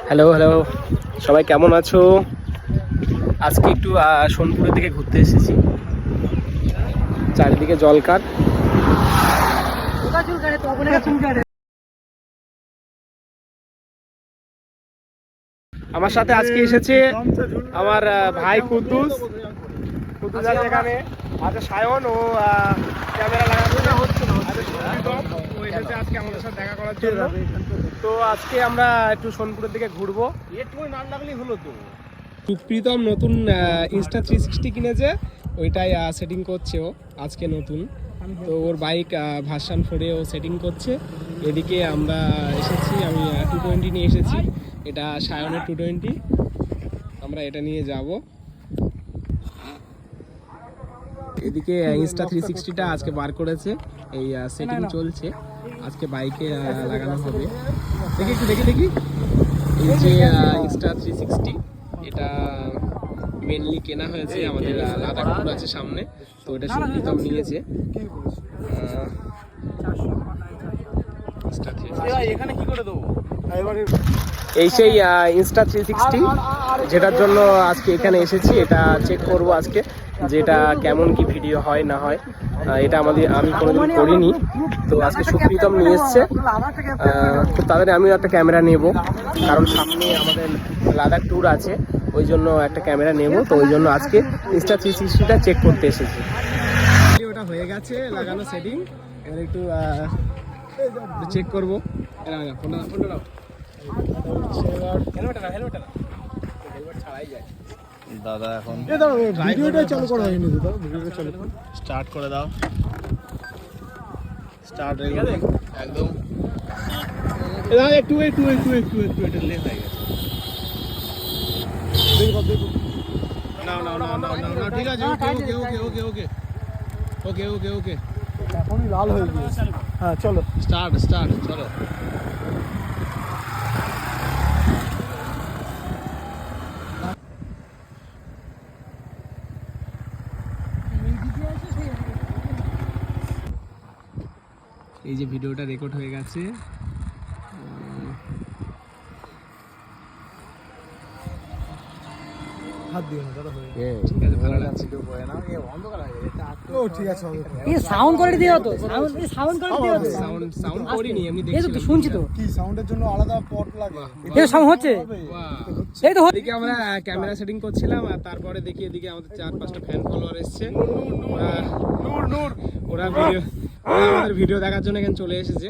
Hello hello, সবাই কেমন আছো? আজকে একটু সোনপুরের দিকে ঘুরতে এসেছি। চারিদিকে জলকার। আমার সাথে আজকে এসেছে আমার ভাই কুদ্দুস আছে এখানে, আছে সায়ন, ও ক্যামেরা লাগানো হচ্ছে না, আছে সুপ্রীতম, ও এসেছে আজকে আমাদের সাথে দেখা করার জন্য। তো আজকে আমরা একটু সোনপুরের দিকে ঘুরবো। একটু নাম লাগলেই হলো। তো সুপ্রীতম নতুন ইনস্টা 360 কিনেছে, ওইটাই সেটিং করছে ও আজকে নতুন। তো ওর বাইক ভার্সন 4-এ ও সেটিং করছে। এদিকে আমরা এসেছি, আমি 220 নিয়ে এসেছি, এটা সায়নের 220, আমরা এটা নিয়ে যাব। এদিকে ইনস্টা 360টা আজকে বার করেছে, এই সেটিং চলছে, আজকে বাইকে লাগানো হবে। দেখি একটু দেখি এই যে ইনস্টা 360, এটা মেনলি কেনা হয়েছে আমাদের লাদাখ ট্যুর আছে সামনে, তো এটা সুপ্রীতম নিয়েছে। এই সেই ইনস্টা 360 যেটার জন্য আজকে এখানে এসেছি, এটা চেক করব আজকে যে এটা কেমন কি ভিডিও হয় না হয়। এটা আমি কোনোদিন করিনি, তো আজকে সুপ্রীতম নিয়ে এসছে। তো তাদের আমিও একটা ক্যামেরা নেব, কারণ সামনে আমাদের লাদাখ ট্যুর আছে, ওই জন্য একটা ক্যামেরা নেব। তো ওই জন্য আজকে ইনস্টা 360টা চেক করতে এসেছি। ওটা হয়ে গেছে লাগানো সেটিং, এবার একটু চেক করবো। দাদা এখন ভিডিওটা চালু করা হয়নি, ভিডিওটা চালু করো, স্টার্ট করে দাও। স্টার্ট হয়ে গেল একদম। একটু এটা লেট হয়ে গেছে। না ঠিক আছে, ওকে এখনই লাল হয়ে গিয়েছে। হ্যাঁ চলো স্টার্ট চলো। এই যে ভিডিওটা রেকর্ড হয়ে গেছে, হাত দিও না, দাদা হয়ে ঠিক আছে, ভালো লাগছে। ও ঠিক আছে, এই সাউন্ড করে দিও তো, সাউন্ড করে দিও তো। সাউন্ড করিনি, এমনি দেখছিলাম। এই তো শুনছি তো, কি সাউন্ডের জন্য আলাদা পট লাগে। এই সাউন্ড হচ্ছে, এই তো এদিকে আমরা ক্যামেরা সেটিং করছিলাম, আর তারপরে দেখি এদিকে আমাদের 4-5টা ফ্যান ফলোয়ার এসছে। ওরা আমাদের ভিডিও দেখার জন্য এখানে চলে এসেছে।